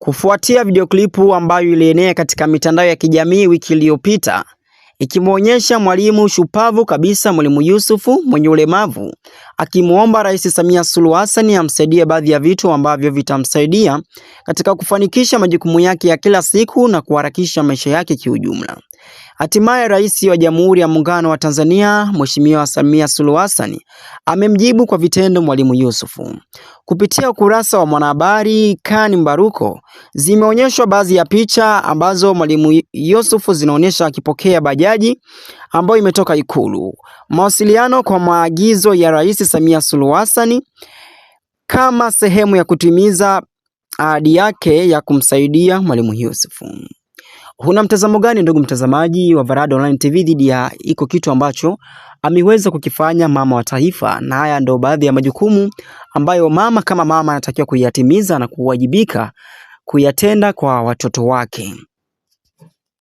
Kufuatia video klipu ambayo ilienea katika mitandao ya kijamii wiki iliyopita ikimwonyesha mwalimu shupavu kabisa, Mwalimu Yusuf mwenye ulemavu akimuomba Rais Samia Suluhu Hassan amsaidie baadhi ya vitu ambavyo vitamsaidia katika kufanikisha majukumu yake ya kila siku na kuharakisha maisha yake kiujumla. Hatimaye Rais wa Jamhuri ya Muungano wa Tanzania Mheshimiwa Samia Suluhu Hassan amemjibu kwa vitendo Mwalimu Yusuf. Kupitia ukurasa wa mwanahabari Khan Mbaruko zimeonyeshwa baadhi ya picha ambazo Mwalimu Yusuf zinaonyesha akipokea bajaji ambayo imetoka Ikulu. Mawasiliano kwa maagizo ya Rais Samia Suluhu Hassan kama sehemu ya kutimiza ahadi yake ya kumsaidia Mwalimu Yusuf. Huna mtazamo gani ndugu mtazamaji wa Varada Online TV dhidi ya iko kitu ambacho ameweza kukifanya mama wa taifa? Na haya ndo baadhi ya majukumu ambayo mama kama mama anatakiwa kuyatimiza na kuwajibika kuyatenda kwa watoto wake.